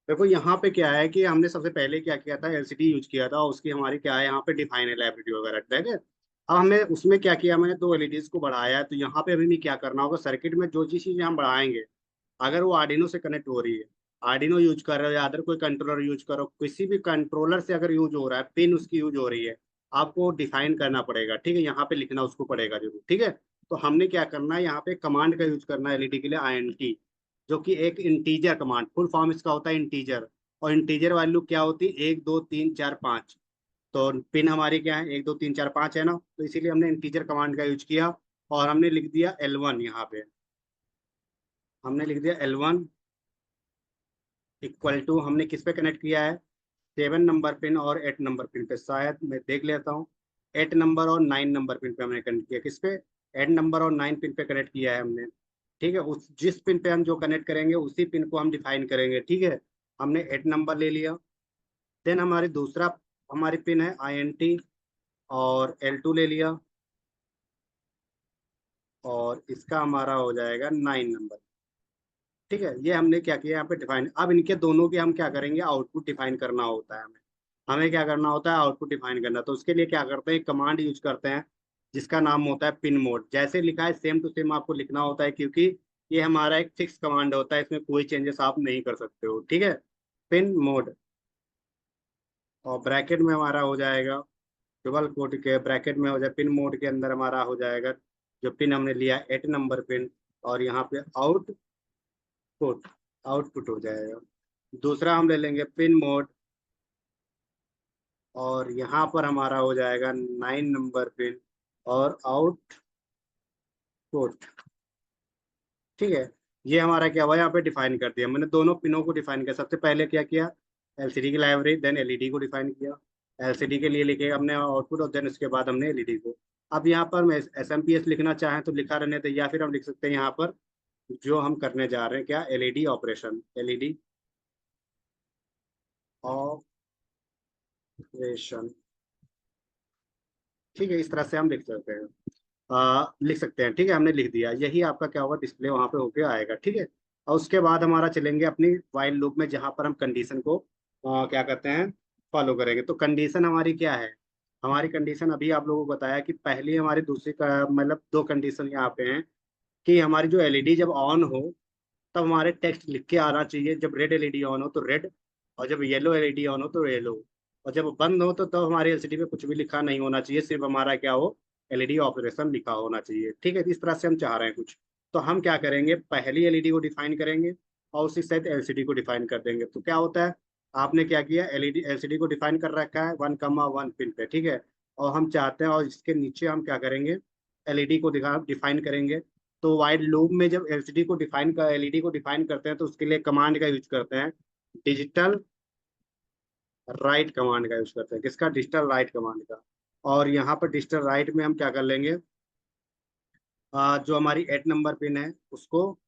देखो यहाँ पे क्या है कि हमने सबसे पहले क्या किया था, एलसीडी यूज किया था, उसकी हमारी क्या है यहाँ पे डिफाइन है लाइब्रेरी वगैरह, ठीक है। अब हमने उसमें क्या किया, मैंने दो एलईडीज को बढ़ाया है, तो यहाँ पे अभी भी क्या करना होगा, सर्किट में जो चीज चीजें हम बढ़ाएंगे, अगर वो आर्डिनो से कनेक्ट हो रही है, आर्डिनो यूज कर रहे हो या अदर कोई कंट्रोलर यूज करो, किसी भी कंट्रोलर से अगर यूज हो रहा है, पिन उसकी यूज हो रही है, आपको डिफाइन करना पड़ेगा, ठीक है, यहाँ पे लिखना उसको पड़ेगा जरूर, ठीक है। तो हमने क्या करना है, यहाँ पे कमांड का यूज करना है एलईडी के लिए, INT, जो कि एक इंटीजर कमांड, फुल फॉर्म इसका होता है इंटीजर। और इंटीजर वैल्यू क्या होती है, 1 2 3 4 5। तो पिन हमारी क्या है, 1 2 3 4 5 है ना, तो इसीलिए हमने इंटीजर कमांड का यूज किया। और हमने लिख दिया L1 यहाँ पे, हमने लिख दिया L1 इक्वल टू, हमने किस पे कनेक्ट किया है, 7 नंबर पिन और 8 नंबर पिन पे, शायद मैं देख लेता हूँ। 8 नंबर और 9 नंबर पिन पे हमने कनेक्ट किया, किस पे, 8 नंबर और 9 पिन पे कनेक्ट किया है हमने, ठीक है। उस जिस पिन पे हम जो कनेक्ट करेंगे उसी पिन को हम डिफाइन करेंगे, ठीक है। हमने 8 नंबर ले लिया। देन हमारी दूसरा हमारी पिन है INT, और L2 ले लिया, और इसका हमारा हो जाएगा 9 नंबर, ठीक है। ये हमने क्या किया यहाँ पे डिफाइन। अब इनके दोनों के हम क्या करेंगे, आउटपुट डिफाइन करना होता है हमें। हमें क्या करना होता है, आउटपुट डिफाइन करना। तो उसके लिए क्या करते हैं, कमांड यूज करते हैं जिसका नाम होता है पिन मोड। जैसे लिखा है सेम टू सेम आपको लिखना होता है, क्योंकि ये हमारा एक फिक्स कमांड होता है, इसमें कोई चेंजेस आप नहीं कर सकते हो, ठीक है। पिन मोड, और ब्रैकेट में हमारा हो जाएगा, डबल कोट के ब्रैकेट में हो जाए, पिन मोड के अंदर हमारा हो जाएगा जो पिन हमने लिया 8 नंबर पिन, और यहाँ पे आउटपुट, आउटपुट हो जाएगा। दूसरा हम ले लेंगे पिन मोड, और यहाँ पर हमारा हो जाएगा 9 नंबर पिन और आउटपुट, ठीक है। ये हमारा क्या हुआ, यहाँ पे डिफाइन कर दिया मैंने, दोनों पिनों को डिफाइन किया। सबसे पहले क्या किया, एलसीडी की लाइब्रेरी, देन एलईडी को डिफाइन किया। एलसीडी के लिए लिखे हमने आउटपुट, और देन उसके बाद हमने एलईडी को। अब यहाँ पर मैं SMPS लिखना चाहें तो लिखा रहने दे, या फिर हम लिख सकते हैं यहाँ पर जो हम करने जा रहे हैं क्या, एलईडी ऑपरेशन, एलईडी ऑपरेशन, ठीक है। इस तरह से हम लिख सकते हैं, लिख सकते हैं, ठीक है। हमने लिख दिया, यही आपका क्या होगा, डिस्प्ले वहां पे होके आएगा, ठीक है। और उसके बाद हमारा चलेंगे अपनी वाइल लूप में, जहां पर हम कंडीशन को क्या करते हैं, फॉलो करेंगे। तो कंडीशन हमारी क्या है, हमारी कंडीशन अभी आप लोगों को बताया कि पहली हमारी दूसरी का मतलब दो कंडीशन यहाँ पे हैं, कि हमारी जो एलईडी जब ऑन हो तब हमारे टेक्स्ट लिख के आना चाहिए, जब रेड एलईडी ऑन हो तो रेड, और जब येलो एलईडी ऑन हो तो येलो, और जब बंद हो तो तब हमारे एलसीडी पे कुछ भी लिखा नहीं होना चाहिए, सिर्फ हमारा क्या हो, एलईडी ऑपरेशन लिखा होना चाहिए, ठीक है। इस तरह से हम चाह रहे हैं कुछ। तो हम क्या करेंगे, पहली एलईडी को डिफाइन करेंगे, और उसी साथ एलसीडी को डिफाइन कर देंगे। तो क्या होता है, आपने क्या किया, एलईडी एलसीडी को डिफाइन कर रखा है 1,1 पिन पे, ठीक है। और हम चाहते हैं, और इसके नीचे हम क्या करेंगे, एलईडी को डिफाइन करेंगे। तो वाइड लूप में जब एलसीडी को डिफाइन कर एलईडी को डिफाइन करते हैं, तो उसके लिए कमांड का यूज करते हैं, डिजिटल राइट कमांड का यूज करते हैं, किसका, डिजिटल राइट कमांड का। और यहाँ पर डिजिटल राइट में हम क्या कर लेंगे, जो हमारी 8 नंबर पिन है उसको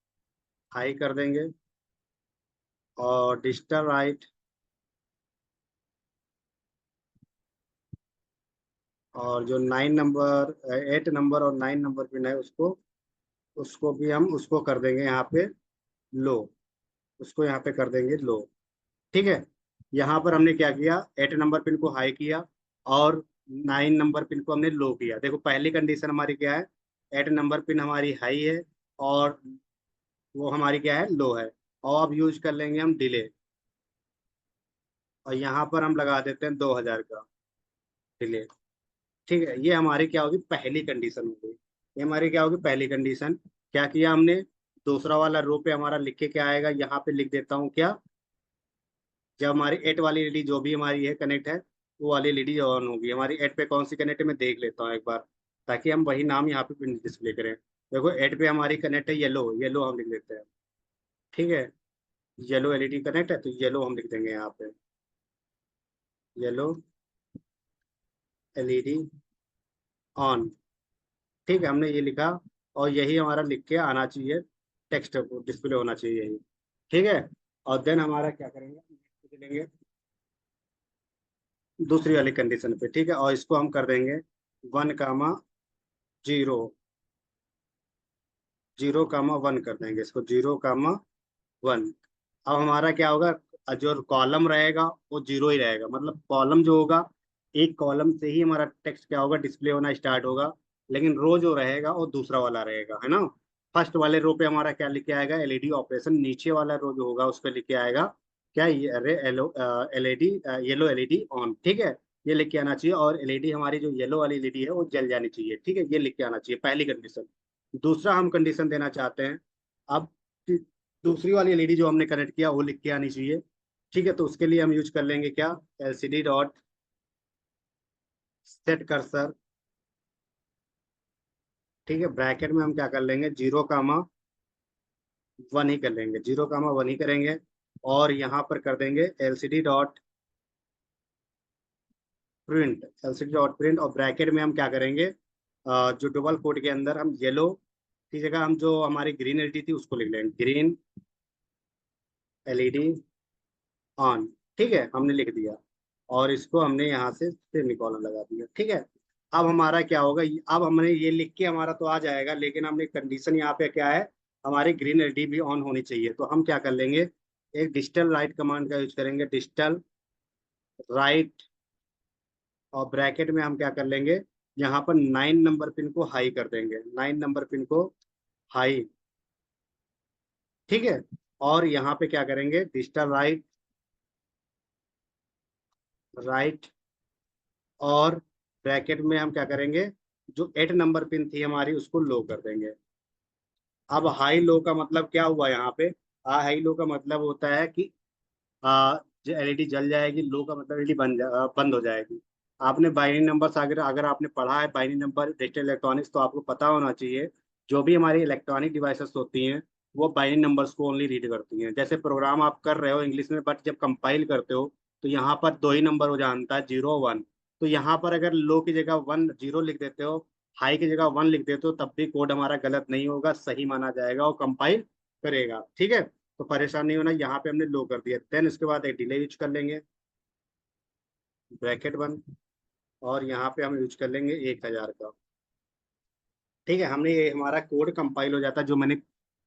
हाई कर देंगे, और डिजिटल राइट, और जो 9 नंबर 8 नंबर और 9 नंबर पिन है उसको, उसको भी हम उसको कर देंगे यहाँ पे लो, उसको यहाँ पे कर देंगे लो, ठीक है। यहाँ पर हमने क्या किया, 8 नंबर पिन को हाई किया, और 9 नंबर पिन को हमने लो किया। देखो पहली कंडीशन हमारी क्या है, 8 नंबर पिन हमारी हाई है, और वो हमारी क्या है, लो है। और अब यूज कर लेंगे हम डिले, और यहाँ पर हम लगा देते हैं 2000 का डिले, ठीक है। ये हमारी क्या होगी, पहली कंडीशन हो गई। ये हमारी क्या होगी, पहली कंडीशन। क्या किया हमने, दूसरा वाला रो पे हमारा लिख के क्या आएगा, यहाँ पे लिख देता हूँ क्या, जब हमारी 8 वाली एलईडी जो भी हमारी है कनेक्ट है, वो वाली एलईडी ऑन होगी। हमारी 8 पे कौन सी कनेक्ट है मैं देख लेता हूँ एक बार, ताकि हम वही नाम यहाँ पे डिस्प्ले करें। देखो 8 पे हमारी कनेक्ट है येलो, येलो हम लिख देते हैं, ठीक है। येलो एलईडी कनेक्ट है, तो येलो हम लिख देंगे यहाँ पे, येलो एलईडी ऑन, ठीक है। हमने ये लिखा, और यही हमारा लिख के आना चाहिए, टेक्स्ट डिस्प्ले होना चाहिए यही, ठीक है। और देन हमारा क्या करेंगे, चलेंगे दूसरी वाली कंडीशन पे, ठीक है। और इसको हम कर देंगे 1,0, 0,1 कर देंगे इसको, 0,1। अब हमारा क्या होगा, और जो कॉलम रहेगा वो जीरो ही रहेगा। मतलब कॉलम जो होगा, एक कॉलम से ही हमारा टेक्स्ट क्या होगा, डिस्प्ले होना स्टार्ट होगा। लेकिन रो जो रहेगा वो दूसरा वाला रहेगा, है ना। फर्स्ट वाले रो पे हमारा क्या लिख के आएगा, एलईडी ऑपरेशन। नीचे वाला रो जो होगा उस पे लिख के आएगा क्या, ये अरे एलईडी, येलो एलईडी ऑन, ठीक है। ये लिख के आना चाहिए। और एलईडी हमारी जो येलो वाली एलईडी है वो जल जानी चाहिए, ठीक है। ये लिख के आना चाहिए, पहली कंडीशन। दूसरा हम कंडीशन देना चाहते हैं अब कि दूसरी वाली एलईडी जो हमने कनेक्ट किया वो लिख के आनी चाहिए, ठीक है। तो उसके लिए हम यूज कर लेंगे क्या, एलसीडी डॉट सेट कर्सर, ठीक है। ब्रैकेट में हम क्या कर लेंगे, 0,1 ही कर लेंगे, 0,1 ही करेंगे। और यहाँ पर कर देंगे LCD dot print, LCD dot print. और ब्रैकेट में हम क्या करेंगे, जो डबल कोट के अंदर हम येलो की जगह हम जो हमारी ग्रीन एलईडी थी उसको लिख लेंगे, ग्रीन एलईडी ऑन, ठीक है। हमने लिख दिया और इसको हमने यहाँ से सेमीकोलन लगा दिया, ठीक है। अब हमारा क्या होगा, अब हमने ये लिख के हमारा तो आ जाएगा, लेकिन हमने कंडीशन यहाँ पे क्या है, हमारी ग्रीन एलईडी भी ऑन होनी चाहिए। तो हम क्या कर लेंगे, एक डिजिटल राइट कमांड का यूज करेंगे, डिजिटल राइट। और ब्रैकेट में हम क्या कर लेंगे, यहाँ पर 9 नंबर पिन को हाई कर देंगे, 9 नंबर पिन को हाई, ठीक है। और यहाँ पे क्या करेंगे, डिजिटल राइट, राइट। और ब्रैकेट में हम क्या करेंगे, जो 8 नंबर पिन थी हमारी उसको लो कर देंगे। अब हाई लो का मतलब क्या हुआ यहाँ पे, हाई लो का मतलब होता है कि जो एलईडी जल जाएगी, लो का मतलब एलईडी बंद हो जाएगी। आपने बाइनरी नंबर अगर अगर आपने पढ़ा है बाइनरी नंबर डिजिटल इलेक्ट्रॉनिक्स, तो आपको पता होना चाहिए जो भी हमारी इलेक्ट्रॉनिक डिवाइसेस होती हैं वो बाइनरी नंबर्स को ओनली रीड करती हैं। जैसे प्रोग्राम आप कर रहे हो इंग्लिश में, बट जब कंपाइल करते हो तो यहाँ पर दो ही नंबर हो जानता है, 0 1। तो यहाँ पर अगर लो की जगह 1 0 लिख देते हो, हाई की जगह 1 लिख देते हो, तब भी कोड हमारा गलत नहीं होगा, सही माना जाएगा और कंपाइल करेगा, ठीक है। तो परेशान नहीं होना, यहाँ पे हमने लो कर दिया। देन उसके बाद एक डिले यूज कर लेंगे, ब्रैकेट 1। और यहाँ पे हम यूज कर लेंगे 1000 का, ठीक है। हमने ये हमारा कोड कंपाइल हो जाता है, जो मैंने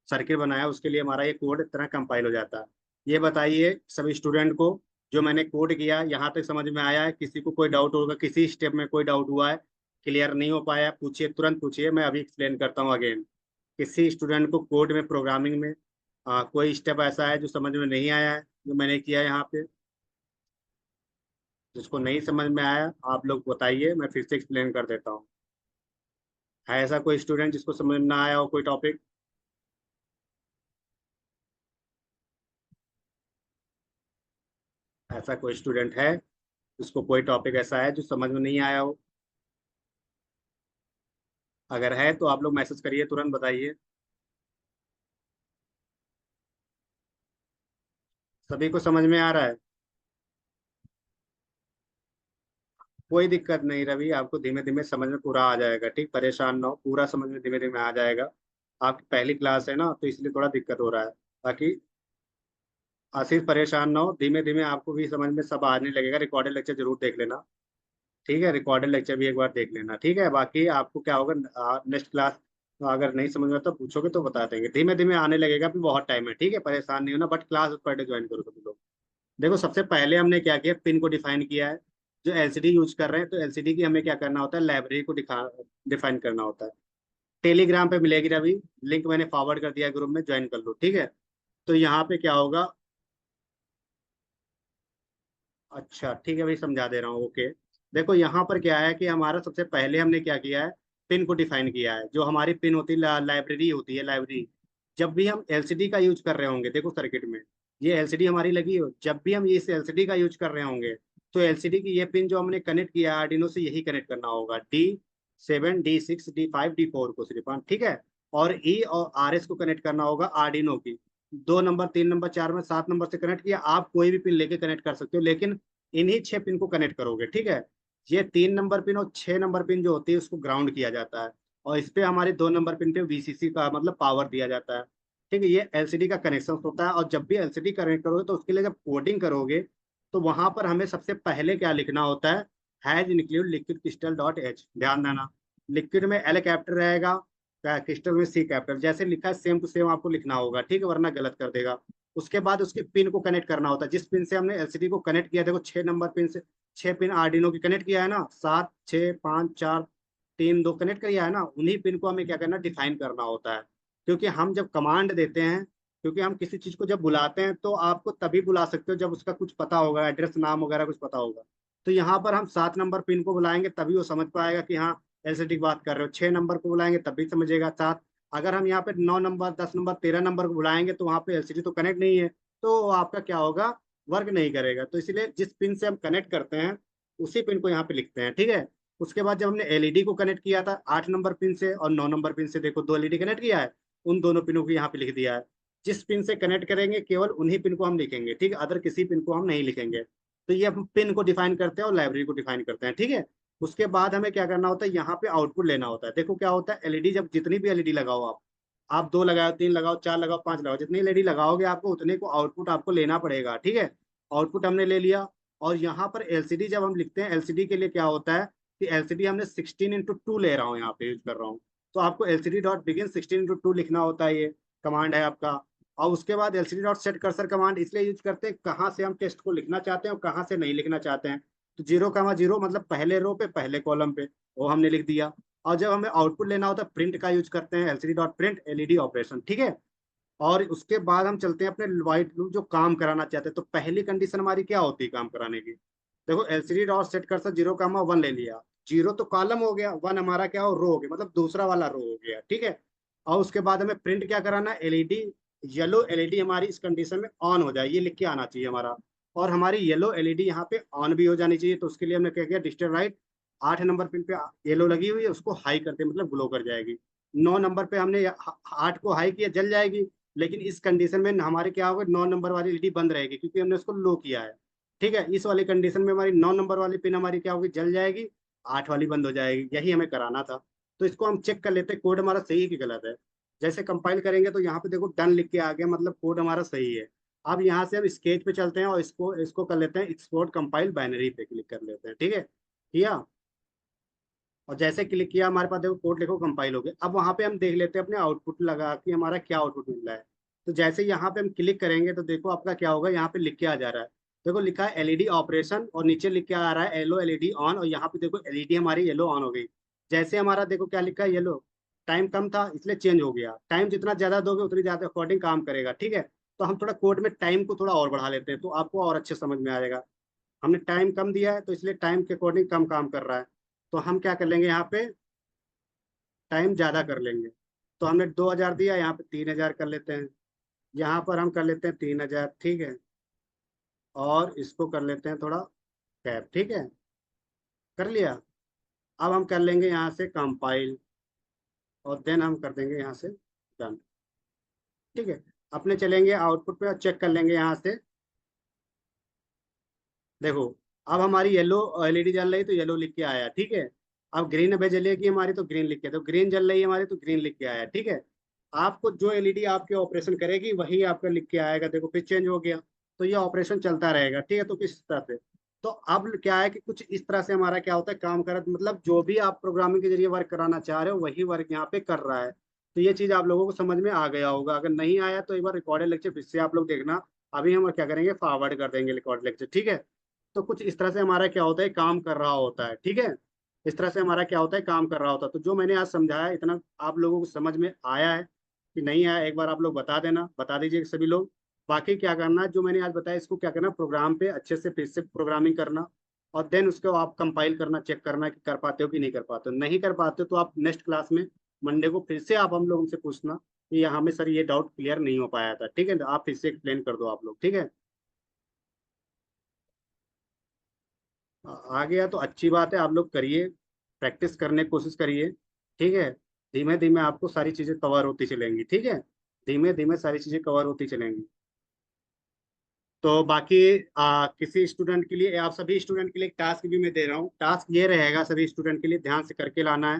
सर्किट बनाया उसके लिए हमारा ये कोड इतना कंपाइल हो जाता है। ये बताइए सभी स्टूडेंट को, जो मैंने कोड किया यहाँ तक समझ में आया है, किसी को कोई डाउट होगा, किसी स्टेप में कोई डाउट हुआ है, क्लियर नहीं हो पाया, पूछिए, तुरंत पूछिए, मैं अभी एक्सप्लेन करता हूँ अगेन। किसी स्टूडेंट को कोड में, प्रोग्रामिंग में कोई स्टेप ऐसा है जो समझ में नहीं आया है, जो मैंने किया है यहाँ पे, जिसको नहीं समझ में आया आप लोग बताइए, मैं फिर से एक्सप्लेन कर देता हूँ। है ऐसा कोई स्टूडेंट जिसको समझ में ना आया हो कोई टॉपिक? ऐसा कोई स्टूडेंट है जिसको कोई टॉपिक ऐसा है जो समझ में नहीं आया हो? अगर है तो आप लोग मैसेज करिए, तुरंत बताइए। सभी को समझ में आ रहा है? कोई दिक्कत नहीं रवि, आपको धीमे धीमे समझ में पूरा आ जाएगा, ठीक, परेशान ना हो, पूरा समझ में धीमे धीमे आ जाएगा। आपकी पहली क्लास है ना, तो इसलिए थोड़ा दिक्कत हो रहा है। बाकी आशीष परेशान ना हो, धीमे धीमे आपको भी समझ में सब आने लगेगा। रिकॉर्डेड लेक्चर जरूर देख लेना, ठीक है। रिकॉर्डेड लेक्चर भी एक बार देख लेना, ठीक है। बाकी आपको क्या होगा, नेक्स्ट क्लास अगर नहीं समझ में तो पूछोगे तो बता देंगे, धीमे धीमे आने लगेगा, अभी बहुत टाइम है, ठीक है। परेशान नहीं होना, but class per day join करो सभी लोग। देखो सबसे पहले हमने क्या किया, पिन को डिफाइन किया है। जो एलसीडी यूज कर रहे हैं तो एलसीडी की हमें क्या करना होता है, लाइब्रेरी को डिफाइन करना होता है। टेलीग्राम पे मिलेगी अभी, लिंक मैंने फॉरवर्ड कर दिया ग्रुप में, ज्वाइन कर लो, ठीक है। तो यहाँ पे क्या होगा, अच्छा ठीक है भाई, समझा दे रहा हूँ, ओके। देखो यहाँ पर क्या है कि हमारा सबसे पहले हमने क्या किया है, पिन को डिफाइन किया है। जो हमारी पिन होती है, लाइब्रेरी होती है, लाइब्रेरी। जब भी हम एलसीडी का यूज कर रहे होंगे, देखो सर्किट में ये एलसीडी हमारी लगी हो, जब भी हम इस एलसीडी का यूज कर रहे होंगे तो एलसीडी की ये पिन जो हमने कनेक्ट किया है आर्डिनो से, यही कनेक्ट करना होगा, D7 D6 D5 D4 को सिर्फ, ठीक है। और ई और आर एस को कनेक्ट करना होगा आर्डिनो की। 2 नंबर, 3 नंबर, 4 में, 7 नंबर से कनेक्ट किया, आप कोई भी पिन लेके कनेक्ट कर सकते हो, लेकिन इन्हीं 6 पिन को कनेक्ट करोगे, ठीक है। ये 3 नंबर पिन और 6 नंबर पिन जो होती है उसको ग्राउंड किया जाता है। और इस पे हमारे 2 नंबर पिन पे वीसीसी का मतलब पावर दिया जाता है, ठीक है। ये एलसीडी का कनेक्शन होता है। और जब भी एलसीडी कनेक्ट करोगे तो उसके लिए जब कोडिंग करोगे तो वहां पर हमें सबसे पहले क्या लिखना होता has include liquid crystal dot H, ध्यान देना। लिक्विड में एल कैपिटल रहेगा, क्रिस्टल में सी कैपिटल, जैसे लिखा है सेम टू सेम आपको लिखना होगा, ठीक है, वरना गलत कर देगा। उसके बाद उसके पिन को कनेक्ट करना होता है। जिस पिन से हमने एलसीडी को कनेक्ट किया, देखो 6 नंबर पिन से 6 पिन आर्डिनो की कनेक्ट किया है ना, 7 6 5 4 3 2 कनेक्ट किया है ना, उन्हीं पिन को हमें क्या करना, डिफाइन करना होता है। क्योंकि हम जब कमांड देते हैं, क्योंकि हम किसी चीज को जब बुलाते हैं तो आपको तभी बुला सकते हो जब उसका कुछ पता होगा, एड्रेस नाम वगैरह कुछ पता होगा। तो यहाँ पर हम 7 नंबर पिन को बुलाएंगे तभी वो समझ पाएगा कि हाँ एलसीडी की बात कर रहे हो। 6 नंबर को बुलाएंगे तभी समझेगा। सात, अगर हम यहाँ पे 9 नंबर 10 नंबर 13 नंबर को बुलाएंगे तो वहाँ पे एलसीडी तो कनेक्ट नहीं है, तो आपका क्या होगा, वर्क नहीं करेगा। तो इसलिए जिस पिन से हम कनेक्ट करते हैं उसी पिन को यहाँ पे लिखते हैं, ठीक है। उसके बाद जब हमने एलईडी को कनेक्ट किया था 8 नंबर पिन से और 9 नंबर पिन से, देखो 2 एलईडी कनेक्ट किया है, उन दोनों पिनों को यहाँ पे लिख दिया है। जिस पिन से कनेक्ट करेंगे केवल उन्हीं पिन को हम लिखेंगे, ठीक है, अदर किसी पिन को हम नहीं लिखेंगे। तो ये हम पिन को डिफाइन करते हैं और लाइब्रेरी को डिफाइन करते हैं, ठीक है। उसके बाद हमें क्या करना होता है, यहाँ पे आउटपुट लेना होता है। देखो क्या होता है, एलईडी जब जितनी भी एलईडी लगाओ आप 2 लगाओ, 3 लगाओ, 4 लगाओ, 5 लगाओ, जितनी एलईडी लगाओगे आपको उतने को आउटपुट आपको लेना पड़ेगा, ठीक है। आउटपुट हमने ले लिया। और यहाँ पर एलसीडी जब हम लिखते हैं, एलसीडी के लिए क्या होता है कि एलसीडी हमने 16:2 ले रहा हूँ, यहाँ पे यूज कर रहा हूँ। तो आपको एलसीडी डॉट बिगिन 16:2 लिखना होता है, ये कमांड है आपका। और उसके बाद LCD dot set cursor command इसलिए यूज करते हैं, कहाँ से हम टेक्स्ट को लिखना चाहते हैं और कहाँ से नहीं लिखना चाहते हैं। तो 0,0 मतलब पहले रो पे पहले कॉलम पे, वो हमने लिख दिया। और जब हमें आउटपुट लेना होता है, प्रिंट का यूज करते हैं, LCD dot print LED operation, ठीक है। और उसके बाद हम चलते हैं अपने वाइट लूप जो काम कराना चाहते हैं। तो पहली कंडीशन हमारी क्या होती है काम कराने की, देखो एलसीडी डॉट सेट कर 0,1 ले लिया। 0 तो कॉलम हो गया, 1 हमारा क्या हो, रो हो गया, मतलब दूसरा वाला रो हो गया, ठीक है। और उसके बाद हमें प्रिंट क्या कराना, एलईडी, येलो एलईडी हमारी इस कंडीशन में ऑन हो जाए, ये लिख के आना चाहिए हमारा। और हमारी येलो एलईडी यहाँ पे ऑन भी हो जानी चाहिए। तो उसके लिए हमने क्या किया, डिजिटल राइट 8 नंबर पिन पे येलो लगी हुई है, उसको हाई करते मतलब ग्लो कर जाएगी। 9 नंबर पे हमने 8 को हाई किया, जल जाएगी। लेकिन इस कंडीशन में हमारे क्या होगा, 9 नंबर वाली एलईडी बंद रहेगी क्योंकि हमने उसको लो किया है, ठीक है। इस वाली कंडीशन में हमारी 9 नंबर वाली पिन हमारी क्या होगी, जल जाएगी, 8 वाली बंद हो जाएगी। यही हमें कराना था। तो इसको हम चेक कर लेते हैं कोड हमारा सही है कि गलत है। जैसे कंपाइल करेंगे तो यहाँ पे देखो डन लिख के आ गया, मतलब कोड हमारा सही है। अब यहाँ से हम स्केच पे चलते हैं और इसको इसको कर लेते हैं एक्सपोर्ट कंपाइल बाइनरी पे क्लिक कर लेते हैं, ठीक है, किया। और जैसे क्लिक किया हमारे पास देखो कोड लिखो कंपाइल हो गया। अब वहां पे हम देख लेते हैं अपने आउटपुट लगा कि हमारा क्या आउटपुट मिल रहा है। तो जैसे यहाँ पे हम क्लिक करेंगे तो देखो आपका क्या होगा, यहाँ पे लिख के आ जा रहा है, देखो लिखा है एलईडी ऑपरेशन और नीचे लिख के आ रहा है येलो एलईडी ऑन। और यहाँ पे देखो एलईडी हमारी येलो ऑन हो गई। जैसे हमारा देखो क्या लिखा है, येलो, टाइम कम था इसलिए चेंज हो गया। टाइम जितना ज्यादा दोगे उतनी ज्यादा अकॉर्डिंग काम करेगा, ठीक है। तो हम थोड़ा कोड में टाइम को थोड़ा और बढ़ा लेते हैं तो आपको और अच्छे समझ में आ जाएगा। हमने टाइम कम दिया है तो इसलिए टाइम के अकॉर्डिंग कम काम कर रहा है। तो हम क्या कर लेंगे, यहाँ पे टाइम ज्यादा कर लेंगे। तो हमने 2,000 दिया, यहाँ पे 3,000 कर लेते हैं। यहाँ पर हम कर लेते हैं 3,000, ठीक है। और इसको कर लेते हैं थोड़ा कैप, ठीक है, कर लिया। अब हम कर लेंगे यहाँ से कंपाइल और देन हम कर देंगे यहाँ से डन, ठीक है। अपने चलेंगे आउटपुट पे और चेक कर लेंगे यहाँ से। देखो अब हमारी येलो एलईडी जल रही तो येलो लिख के आया, ठीक है। अब ग्रीन अभी जलेगी हमारी तो ग्रीन लिख के, तो ग्रीन जल रही है हमारी तो ग्रीन लिख के आया, ठीक है। आपको जो एलईडी आपके ऑपरेशन करेगी वही आपका लिख के आएगा, देखो फिर चेंज हो गया। तो ये ऑपरेशन चलता रहेगा, ठीक है। तो किस तरह से, तो अब क्या है कि कुछ इस तरह से हमारा क्या होता है काम कर, मतलब जो भी आप प्रोग्रामिंग के जरिए वर्क कराना चाह रहे हो वही वर्क यहाँ पे कर रहा है। तो ये चीज आप लोगों को समझ में आ गया होगा। अगर नहीं आया तो एक बार रिकॉर्डेड लेक्चर फिर से आप लोग देखना। अभी हम क्या करेंगे, फॉरवर्ड कर देंगे रिकॉर्ड लेक्चर, ठीक है। तो कुछ इस तरह से हमारा क्या होता है काम कर रहा होता है, ठीक है। इस तरह से हमारा क्या होता है काम कर रहा होता है। तो जो मैंने आज समझाया इतना आप लोगों को समझ में आया है कि नहीं आया, एक बार आप लोग बता देना, बता दीजिए सभी लोग। बाकी क्या करना है जो मैंने आज बताया इसको क्या करना, प्रोग्राम पे अच्छे से फिर से प्रोग्रामिंग करना। और देन उसको आप कंपाइल करना, चेक करना कि कर पाते हो कि नहीं कर पाते हो। नहीं कर पाते हो तो आप नेक्स्ट क्लास में मंडे को फिर से आप हम लोगों से पूछना कि यहाँ में सर ये डाउट क्लियर नहीं हो पाया था, ठीक है। तो आप फिर से एक्सप्लेन कर दो आप लोग, ठीक है। आ गया तो अच्छी बात है, आप लोग करिए, प्रैक्टिस करने की कोशिश करिए, ठीक है। धीमे धीमे आपको सारी चीज़ें कवर होती चलेंगी, ठीक है। धीमे धीमे सारी चीज़ें कवर होती चलेंगी। तो बाकी किसी स्टूडेंट के लिए, आप सभी स्टूडेंट के लिए एक टास्क भी मैं दे रहा हूँ। टास्क ये रहेगा सभी स्टूडेंट के लिए, ध्यान से करके लाना है।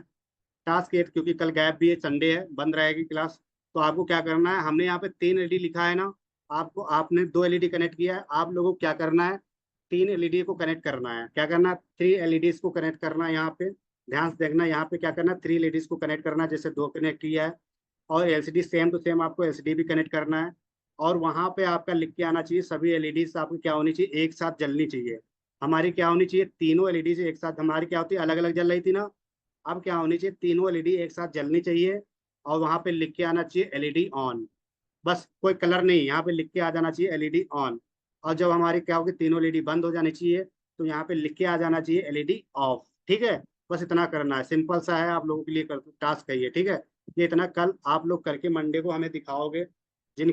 टास्क ये, क्योंकि कल गैप भी है, संडे है, बंद रहेगी क्लास। तो आपको क्या करना है, हमने यहाँ पे 3 एलईडी लिखा है ना, आपको आपने 2 एलईडी कनेक्ट किया है, आप लोगों को क्या करना है, 3 एलईडी को कनेक्ट करना है। क्या करना है, 3 एलईडीज को कनेक्ट करना है यहाँ पे। ध्यान से देखना यहाँ पे क्या करना है, 3 एलईडीज को कनेक्ट करना है, जैसे 2 कनेक्ट किया है। और एलसीडी सेम टू सेम आपको एलसीडी भी कनेक्ट करना है। और वहां पे आपका लिख के आना चाहिए सभी एलईडी आपकी क्या होनी चाहिए, एक साथ जलनी चाहिए। हमारी क्या होनी चाहिए, तीनों एलईडी एक साथ, हमारी क्या होती है अलग अलग जल रही थी ना, अब क्या होनी चाहिए, तीनों एलईडी एक साथ जलनी चाहिए। और वहां पे लिख के आना चाहिए एलईडी ऑन। बस कोई कलर नहीं, यहाँ पे लिख के आ जाना चाहिए एलईडी ऑन। और जब हमारी क्या होगी, तीनों एलईडी बंद हो जानी चाहिए, तो यहाँ पे लिख के आ जाना चाहिए एलईडी ऑफ। ठीक है, बस इतना करना है, सिंपल सा है, आप लोगों के लिए टास्क है ये। ठीक है, ये इतना कल आप लोग करके मंडे को हमें दिखाओगे